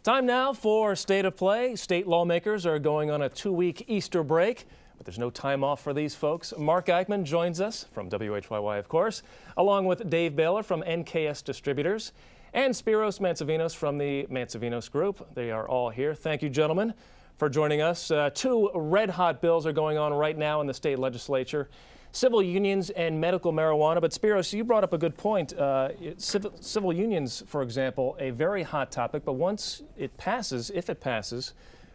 Time now for State of Play. State lawmakers are going on a 2-week Easter break, but there's no time off for these folks. Mark Eichman joins us from WHYY, of course, along with Dave Baylor from NKS Distributors and Spiros Mantzavinos from the Mantzavinos Group. They are all here. Thank you, gentlemen, for joining us. Two red-hot bills are going on right now in the state legislature. Civil unions and medical marijuana. But Spiros, you brought up a good point. Civil unions, for example, a very hot topic, but once it passes, if it passes,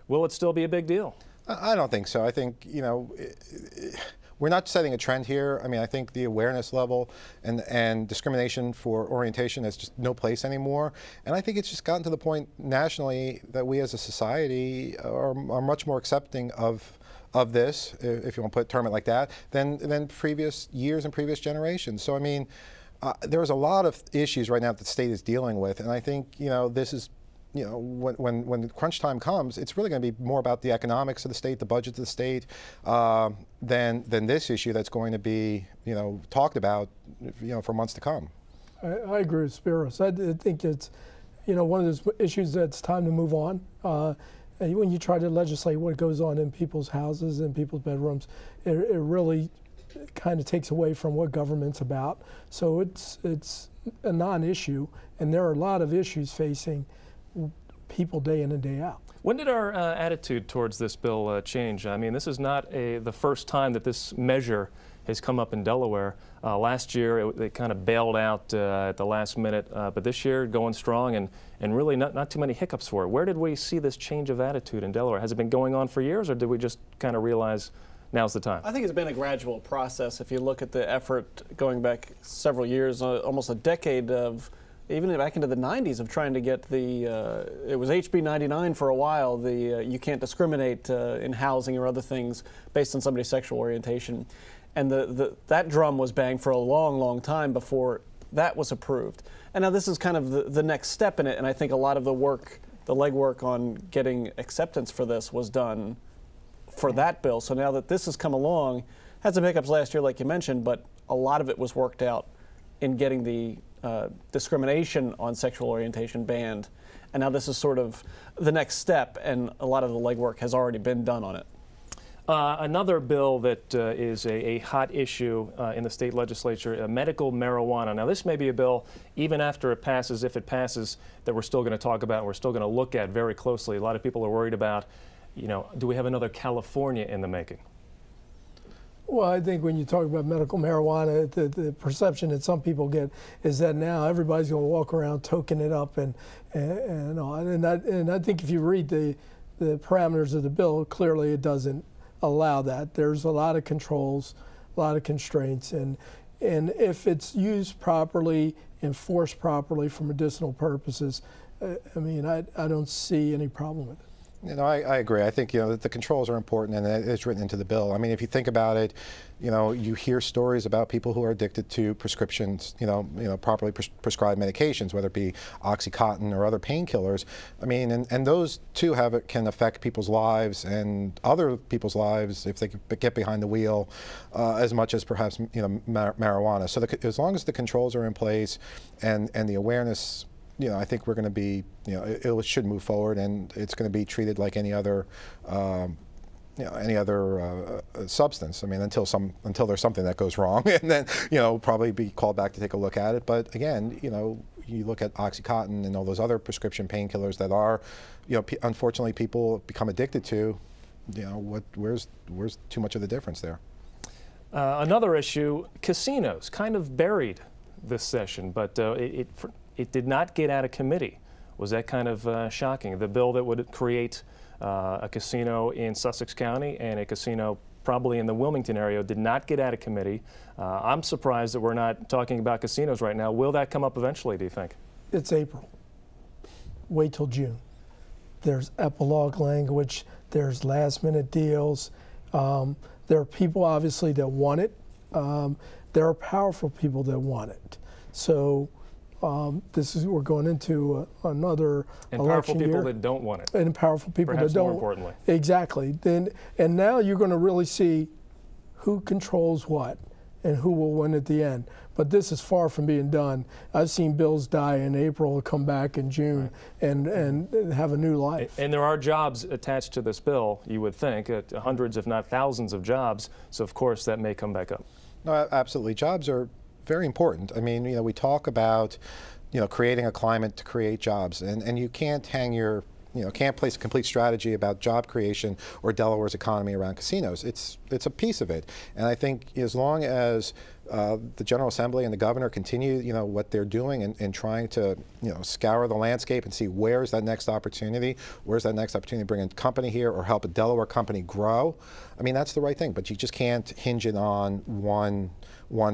will it still be a big deal? I don't think so. I think, we're not setting a trend here. I mean, I think the awareness level and discrimination for orientation has just no place anymore. And I think it's just gotten to the point nationally that we as a society are much more accepting of this, if you want to term it like that, than previous years and previous generations. So I mean, there's a lot of issues right now that the state is dealing with, and I think this is, when crunch time comes, it's really going to be more about the economics of the state, the budget of the state, than this issue that's going to be talked about for months to come. I agree with Spiros. I think it's one of those issues that's time to move on. When you try to legislate what goes on in people's houses and people's bedrooms, it really kind of takes away from what government's about. So it's a non-issue, and there are a lot of issues facing people day in and day out. When did our attitude towards this bill change? I mean, this is not the first time that this measure has come up in Delaware. Last year, it kind of bailed out at the last minute, but this year going strong and really not too many hiccups for it. Where did we see this change of attitude in Delaware? Has it been going on for years, or did we just kind of realize now's the time? I think it's been a gradual process. If you look at the effort going back several years, almost a decade of, even back into the 90s, of trying to get the, it was HB 99 for a while, the you can't discriminate in housing or other things based on somebody's sexual orientation. And that drum was banged for a long, long time before that was approved. And now this is kind of the next step in it, and I think a lot of the work, the legwork on getting acceptance for this was done for that bill. So now that this has come along, had some hiccups last year like you mentioned, but a lot of it was worked out in getting the discrimination on sexual orientation banned. And now this is sort of the next step, and a lot of the legwork has already been done on it. Another bill that is a hot issue in the state legislature, medical marijuana. Now, this may be a bill, even after it passes, if it passes, that we're still going to talk about and we're still going to look at very closely. A lot of people are worried about, do we have another California in the making? Well, I think when you talk about medical marijuana, the perception that some people get is that now everybody's going to walk around toking it up and all. And I think if you read the parameters of the bill, clearly it doesn't allow that. There's a lot of controls, a lot of constraints, and if it's used properly, enforced properly for medicinal purposes, I mean, I don't see any problem with it. I agree. I think the controls are important, and it's written into the bill. I mean, if you think about it, you hear stories about people who are addicted to prescriptions, properly prescribed medications, whether it be OxyContin or other painkillers. I mean, and those too can affect people's lives and other people's lives if they get behind the wheel, as much as perhaps marijuana. So as long as the controls are in place and the awareness, I think we're going to be, it should move forward, and it's going to be treated like any other, substance. I mean, until there's something that goes wrong, and then probably be called back to take a look at it. But again, you look at OxyContin and all those other prescription painkillers that are, unfortunately people become addicted to. Where's too much of the difference there? Another issue: casinos, kind of buried this session, but it did not get out of committee. Was that kind of shocking? The bill that would create a casino in Sussex County and a casino probably in the Wilmington area did not get out of committee. I'm surprised that we're not talking about casinos right now. Will that come up eventually, do you think? It's April. Wait till June. There's epilogue language. There's last-minute deals. There are people, obviously, that want it. There are powerful people that want it. So we're going into another and election powerful people year. that don't want it. And powerful people Perhaps that don't. More importantly. Exactly. And now you're going to really see who controls what and who will win at the end. But this is far from being done. I've seen bills die in April, come back in June, and have a new life. And there are jobs attached to this bill, you would think, hundreds if not thousands of jobs. So of course that may come back up. No, absolutely. Jobs are very important. I mean, we talk about, creating a climate to create jobs, and you can't hang your, can't place a complete strategy about job creation or Delaware's economy around casinos. It's a piece of it, and I think as long as the General Assembly and the governor continue, what they're doing and trying to, scour the landscape and see where's that next opportunity, where's that next opportunity to bring a company here or help a Delaware company grow. I mean, that's the right thing, but you just can't hinge it on one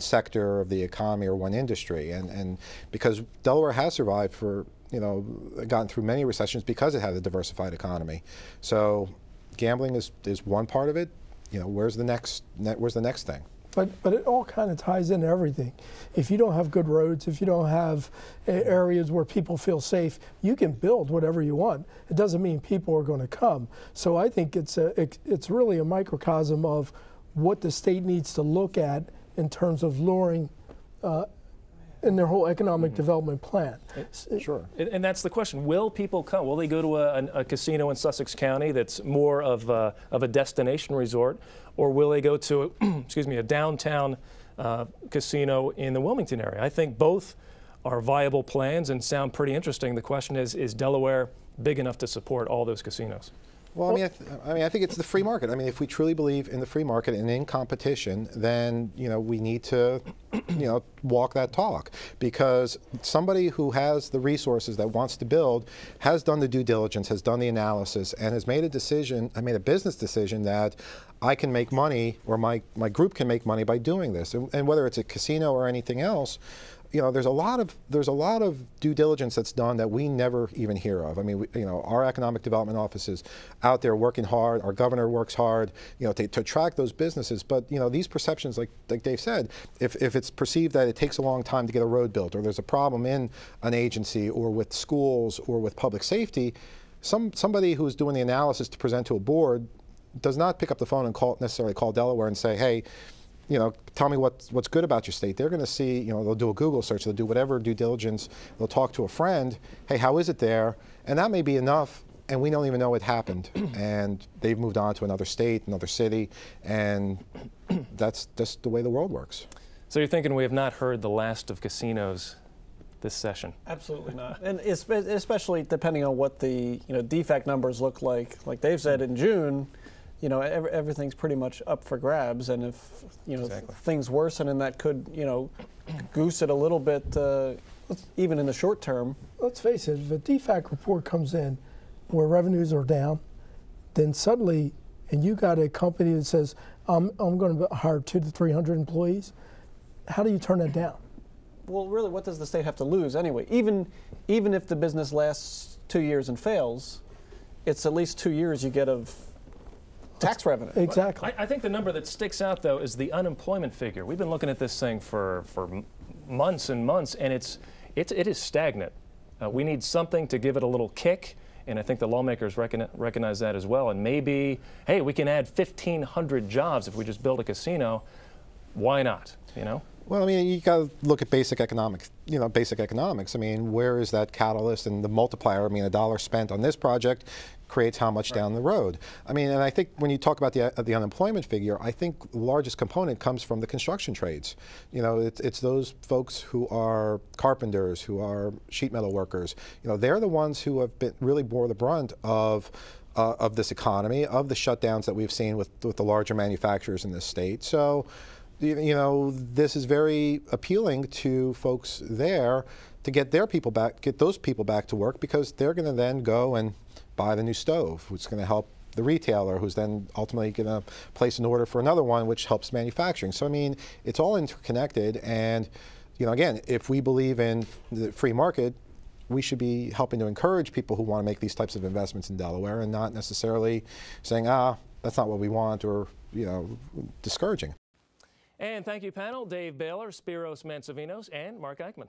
sector of the economy or one industry, and because Delaware has survived for, gotten through many recessions because it had a diversified economy. So gambling is one part of it. Where's the next thing? But it all kind of ties into everything. If you don't have good roads, if you don't have areas where people feel safe, you can build whatever you want. It doesn't mean people are going to come. So I think it's really a microcosm of what the state needs to look at in terms of luring in their whole economic development plan. Sure. And that's the question. Will people come? Will they go to a casino in Sussex County that's more of a destination resort, or will they go to, excuse me, a downtown casino in the Wilmington area? I think both are viable plans and sound pretty interesting. The question is Delaware big enough to support all those casinos? Well, I think it's the free market. I mean, if we truly believe in the free market and in competition, then we need to, walk that talk. Because somebody who has the resources that wants to build has done the due diligence, has done the analysis, and has made a decision. I made a business decision that I can make money, or my group can make money by doing this. And whether it's a casino or anything else, there's a lot of due diligence that's done that we never even hear of. I mean, our economic development office is out there working hard. Our governor works hard, to attract those businesses. But these perceptions, like Dave said, if it's perceived that it takes a long time to get a road built, or there's a problem in an agency, or with schools, or with public safety, somebody who's doing the analysis to present to a board does not pick up the phone and necessarily call Delaware and say, hey, tell me what's good about your state. They're going to see, they'll do a Google search, they'll do whatever due diligence, they'll talk to a friend, hey, how is it there? And that may be enough, and we don't even know it happened. And they've moved on to another state, another city, and that's just the way the world works. So you're thinking we have not heard the last of casinos this session? Absolutely not. And especially depending on what the defect numbers look like. Like Dave said, in June, everything's pretty much up for grabs, and if exactly. things worsen, and that could goose it a little bit, even in the short term. Let's face it, if a DFAC report comes in where revenues are down, then suddenly, and you got a company that says, I'm going to hire 200 to 300 employees, how do you turn that down? Well, really, what does the state have to lose anyway? Even if the business lasts 2 years and fails, it's at least 2 years you get of tax revenue. Exactly. I think the number that sticks out, though, is the unemployment figure. We've been looking at this thing for months and months, and it is stagnant. We need something to give it a little kick, and I think the lawmakers recognize that as well. And maybe, hey, we can add 1,500 jobs if we just build a casino. Why not? Well, I mean, you got to look at basic economics. Basic economics. I mean, where is that catalyst and the multiplier? I mean, a dollar spent on this project creates how much down the road. I mean, and I think when you talk about the unemployment figure, I think the largest component comes from the construction trades. It's those folks who are carpenters, who are sheet metal workers. They're the ones who have really bore the brunt of this economy, of the shutdowns that we've seen with the larger manufacturers in this state. So, this is very appealing to folks there to get those people back to work, because they're going to then go and buy the new stove, which is going to help the retailer, who's then ultimately going to place an order for another one, which helps manufacturing. So, I mean, it's all interconnected. And, again, if we believe in the free market, we should be helping to encourage people who want to make these types of investments in Delaware, and not necessarily saying, that's not what we want, or, discouraging. And thank you, panel. Dave Baylor, Spiros Mansovinos, and Mark Eichmann.